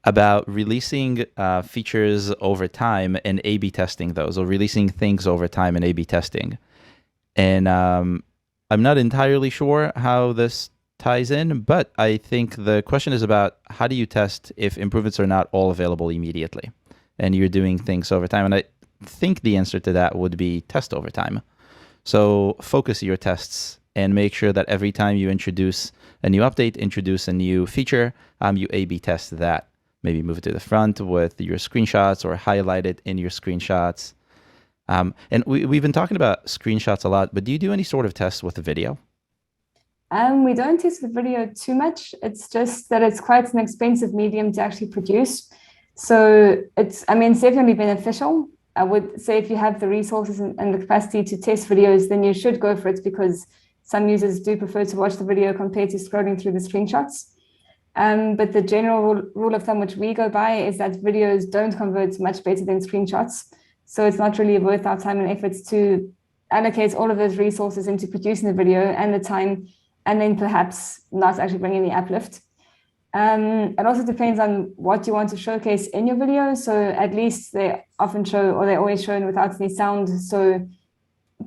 About releasing features over time and A/B testing those, or releasing things over time and A/B testing. And I'm not entirely sure how this ties in, but I think the question is about how do you test if improvements are not all available immediately and you're doing things over time. And I think the answer to that would be test over time. So focus your tests and make sure that every time you introduce a new update, introduce a new feature, you A/B test that. Maybe move it to the front with your screenshots or highlight it in your screenshots. And we've been talking about screenshots a lot, but do you do any sort of tests with the video? We don't test the video too much. It's just that it's quite an expensive medium to actually produce. So it's definitely beneficial. I would say if you have the resources and the capacity to test videos, then you should go for it, because some users do prefer to watch the video compared to scrolling through the screenshots. But the general rule of thumb which we go by is that videos don't convert much better than screenshots. So it's not really worth our time and efforts to allocate all of those resources into producing the video and the time, and then perhaps not actually bring any uplift. It also depends on what you want to showcase in your video. So at least they often show, or they're always shown without any sound. So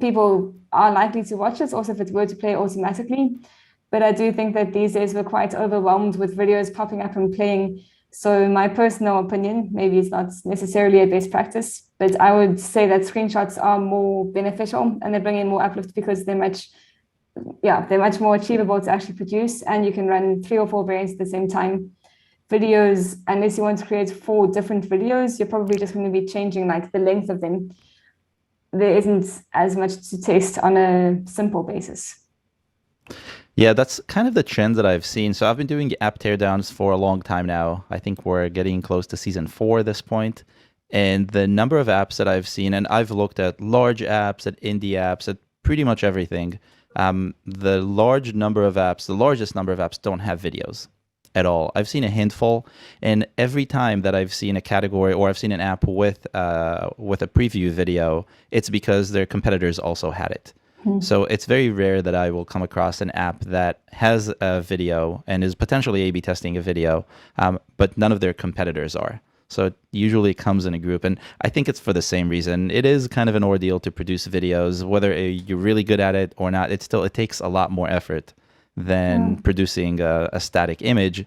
people are likely to watch it, also if it were to play automatically. But I do think that these days we're quite overwhelmed with videos popping up and playing. So my personal opinion, maybe it's not necessarily a best practice, but I would say that screenshots are more beneficial and they bring in more uplift because they're much more achievable to actually produce, and you can run 3 or 4 variants at the same time. Videos, unless you want to create 4 different videos, you're probably just going to be changing like the length of them. There isn't as much to test on a simple basis. Yeah, that's kind of the trend that I've seen. So I've been doing app teardowns for a long time now. I think we're getting close to season 4 at this point. And the number of apps that I've seen, and I've looked at large apps, at indie apps, at pretty much everything. The largest number of apps don't have videos at all. I've seen a handful, and every time that I've seen a category or I've seen an app with a preview video, it's because their competitors also had it. So it's very rare that I will come across an app that has a video and is potentially A/B testing a video, but none of their competitors are. So it usually comes in a group, and I think it's for the same reason. It is kind of an ordeal to produce videos, whether you're really good at it or not. It takes a lot more effort than producing a static image.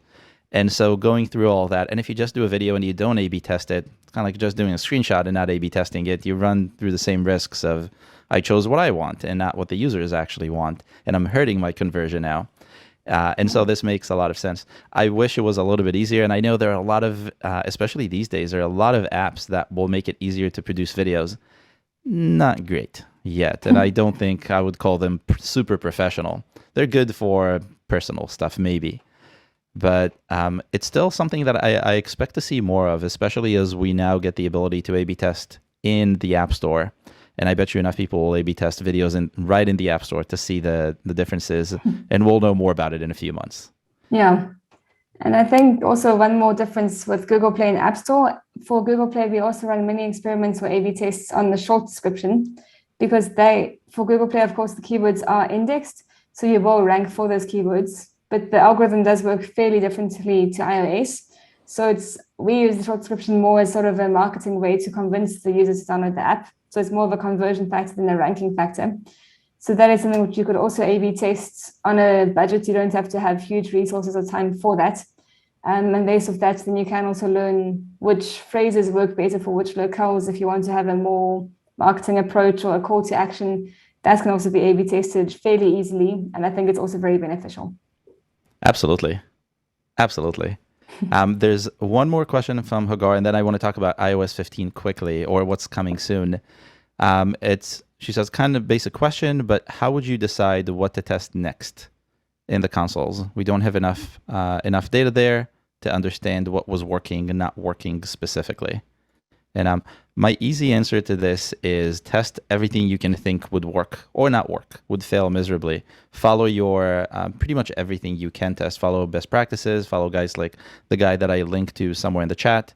And so going through all that, and if you just do a video and you don't A/B test it, it's kind of like just doing a screenshot and not A/B testing it. You run through the same risks of, I chose what I want and not what the users actually want, and I'm hurting my conversion now. And so this makes a lot of sense. I wish it was a little bit easier. And I know there are a lot of, especially these days, there are a lot of apps that will make it easier to produce videos. Not great yet. And I don't think I would call them super professional. They're good for personal stuff, maybe. But it's still something that I expect to see more of, especially as we now get the ability to A/B test in the App Store. And I bet you enough people will A/B test videos right in the App Store to see the differences, and we'll know more about it in a few months. Yeah. And I think also one more difference with Google Play and App Store. For Google Play, we also run many experiments or A/B tests on the short description, because for Google Play, of course, the keywords are indexed. So you will rank for those keywords, but the algorithm does work fairly differently to iOS. So we use the short description more as sort of a marketing way to convince the users to download the app. So it's more of a conversion factor than a ranking factor. So that is something which you could also A/B test on a budget. You don't have to have huge resources or time for that. And based off that, then you can also learn which phrases work better for which locales. If you want to have a more marketing approach or a call to action, that can also be A/B tested fairly easily. And I think it's also very beneficial. Absolutely. Absolutely. There's one more question from Hagar, and then I want to talk about iOS 15 quickly, or what's coming soon. She says, kind of basic question, but how would you decide what to test next in the consoles? We don't have enough data there to understand what was working and not working specifically. And my easy answer to this is test everything you can think would work or not work, would fail miserably. Follow your pretty much everything you can test. Follow best practices. Follow guys like the guy that I linked to somewhere in the chat.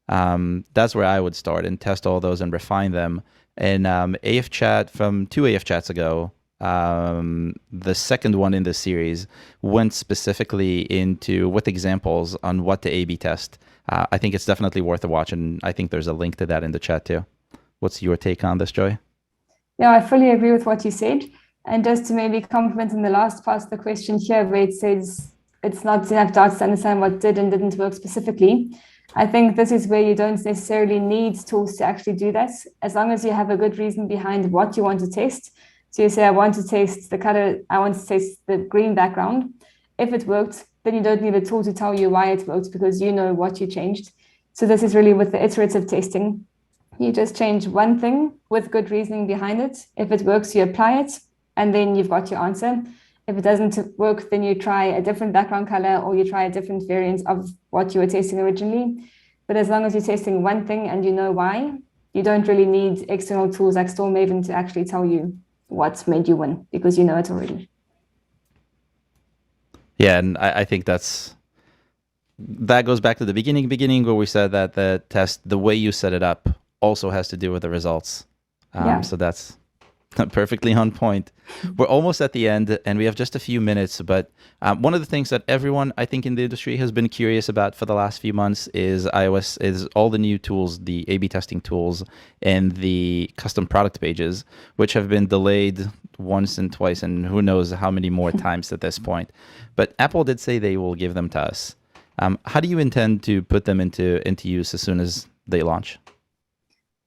That's where I would start and test all those and refine them. And AF chat from 2 AF chats ago, the second one in this series went specifically into with examples on what to A/B test. I think it's definitely worth a watch, and I think there's a link to that in the chat too. What's your take on this, Joy? Yeah, I fully agree with what you said. And just to maybe compliment in the last part of the question here, where it says it's not enough data to understand what did and didn't work specifically. I think this is where you don't necessarily need tools to actually do that, as long as you have a good reason behind what you want to test. So you say, I want to test the color, I want to test the green background. If it worked, then you don't need a tool to tell you why it worked, because you know what you changed. So this is really with the iterative testing. You just change one thing with good reasoning behind it. If it works, you apply it, and then you've got your answer. If it doesn't work, then you try a different background color, or you try a different variant of what you were testing originally. But as long as you're testing one thing and you know why, you don't really need external tools like StormMaven to actually tell you what made you win, because you know it already. Yeah, and I think that goes back to the beginning where we said that the test, the way you set it up, also has to do with the results. So that's perfectly on point. We're almost at the end, and we have just a few minutes, but one of the things that everyone, I think, in the industry has been curious about for the last few months is all the new tools, the A/B testing tools, and the custom product pages, which have been delayed once and twice, and who knows how many more times at this point. But Apple did say they will give them to us. How do you intend to put them into use as soon as they launch?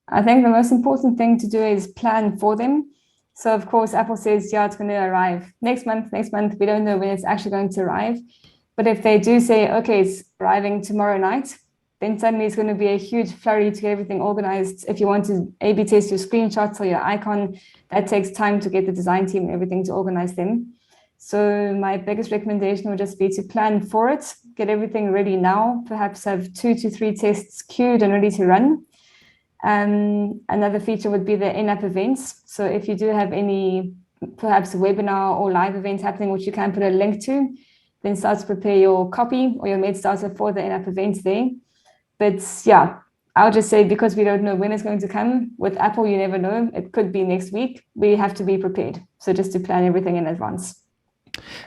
I think the most important thing to do is plan for them. So of course, Apple says, yeah, it's going to arrive next month. We don't know when it's actually going to arrive. But if they do say, okay, it's arriving tomorrow night, then suddenly it's going to be a huge flurry to get everything organized. If you want to A/B test your screenshots or your icon, that takes time to get the design team and everything to organize them. So my biggest recommendation would just be to plan for it, get everything ready now, perhaps have 2 to 3 tests queued and ready to run. Another feature would be the in-app events. So if you do have any perhaps webinar or live events happening, which you can put a link to, then start to prepare your copy or your metadata for the in-app events there. But yeah, I'll just say, because we don't know when it's going to come, with Apple, you never know. It could be next week. We have to be prepared. So just to plan everything in advance.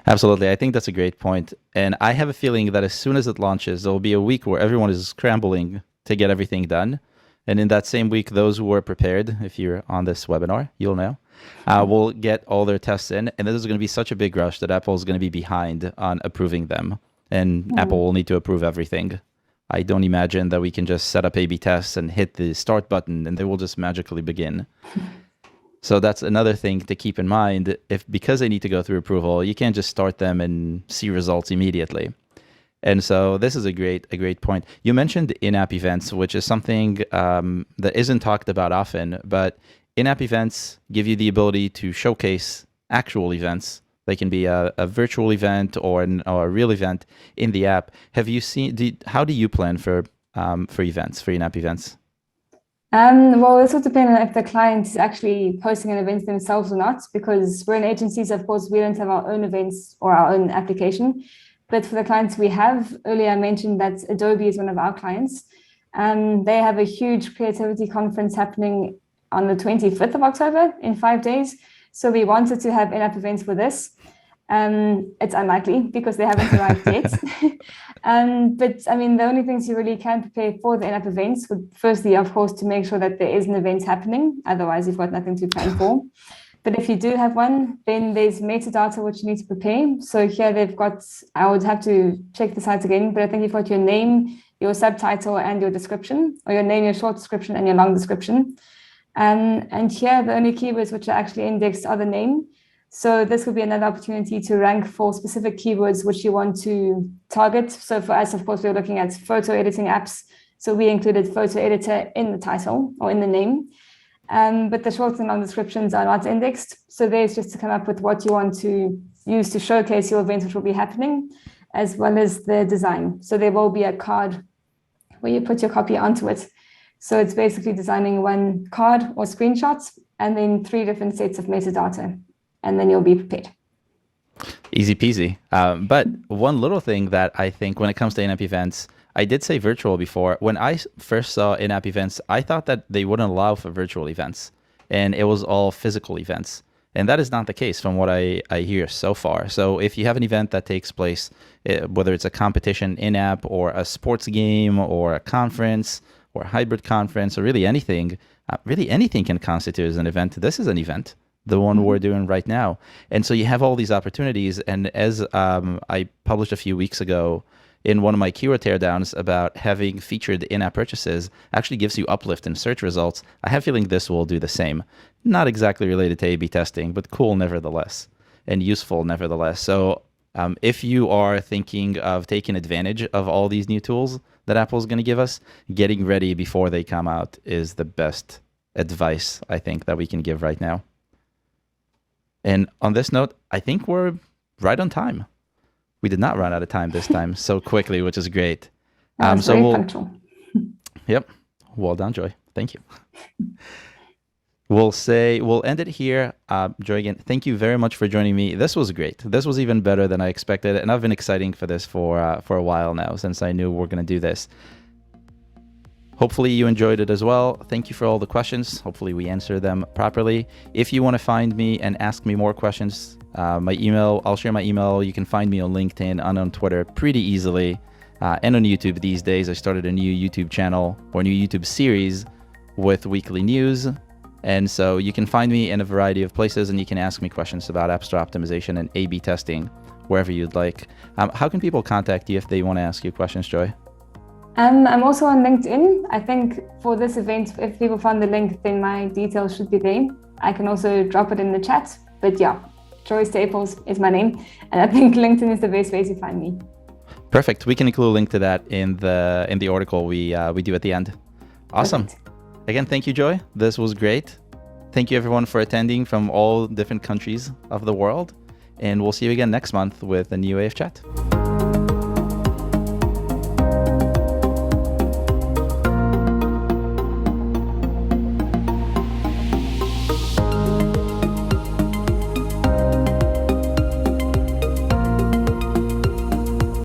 Absolutely. I think that's a great point. And I have a feeling that as soon as it launches, there will be a week where everyone is scrambling to get everything done. And in that same week, those who are prepared, if you're on this webinar, you'll know, will get all their tests in. And this is going to be such a big rush that Apple is going to be behind on approving them. And Apple will need to approve everything. I don't imagine that we can just set up A/B tests and hit the start button and they will just magically begin. So that's another thing to keep in mind. Because they need to go through approval, you can't just start them and see results immediately. And so this is a great point. You mentioned in-app events, which is something that isn't talked about often, but in-app events give you the ability to showcase actual events. They can be a virtual event or a real event in the app. Have you seen? How do you plan for events, for in-app events? Well, this will depend on if the client is actually posting an event themselves or not, because we're in agencies, of course, we don't have our own events or our own application. But for the clients we have, earlier I mentioned that Adobe is one of our clients. They have a huge creativity conference happening on the 25th of October in 5 days. So we wanted to have in-app events for this. It's unlikely because they haven't arrived yet. But I mean, the only things you really can prepare for the in-app events would firstly, of course, to make sure that there is an event happening. Otherwise, you've got nothing to plan for. But if you do have one, then there's metadata which you need to prepare. So here they've got, I would have to check the site again, but I think you've got your name, your subtitle, and your description, or your name, your short description, and your long description. And here the only keywords which are actually indexed are the name. So this would be another opportunity to rank for specific keywords which you want to target. So for us, of course, we're looking at photo editing apps. So we included photo editor in the title or in the name. But the short and long descriptions are not indexed. So there's just to come up with what you want to use to showcase your event, which will be happening, as well as the design. So there will be a card where you put your copy onto it. So it's basically designing one card or screenshots and then 3 different sets of metadata, and then you'll be prepared. Easy peasy. But one little thing that I think when it comes to in-app events, I did say virtual before. When I first saw in-app events, I thought that they wouldn't allow for virtual events, and it was all physical events. And that is not the case from what I hear so far. So if you have an event that takes place, whether it's a competition in-app or a sports game or a conference or a hybrid conference or really anything can constitute as an event. This is an event, the one we're doing right now. And so you have all these opportunities. And as I published a few weeks ago in one of my keyword teardowns about having featured in-app purchases actually gives you uplift in search results, I have a feeling this will do the same. Not exactly related to A/B testing, but cool nevertheless and useful nevertheless. So if you are thinking of taking advantage of all these new tools that Apple's going to give us, getting ready before they come out is the best advice I think that we can give right now. And on this note, I think we're right on time. We did not run out of time this time so quickly, which is great. That's very punctual. Yep. Well done, Joy. Thank you. We'll end it here. Joy, again, thank you very much for joining me. This was great. This was even better than I expected. And I've been exciting for this for a while now since I knew we're going to do this. Hopefully you enjoyed it as well. Thank you for all the questions. Hopefully we answer them properly. If you want to find me and ask me more questions, my email, I'll share my email. You can find me on LinkedIn and on Twitter pretty easily. And on YouTube these days. I started a new YouTube channel or new YouTube series with weekly news. And so you can find me in a variety of places and you can ask me questions about App Store optimization and A/B testing, wherever you'd like. How can people contact you if they want to ask you questions, Joy? I'm also on LinkedIn. I think for this event, if people find the link, then my details should be there. I can also drop it in the chat. But yeah, Joy Staples is my name. And I think LinkedIn is the best way to find me. Perfect. We can include a link to that in the article we do at the end. Awesome. Perfect. Again, thank you, Joy. This was great. Thank you, everyone, for attending from all different countries of the world. And we'll see you again next month with a new AF Chat.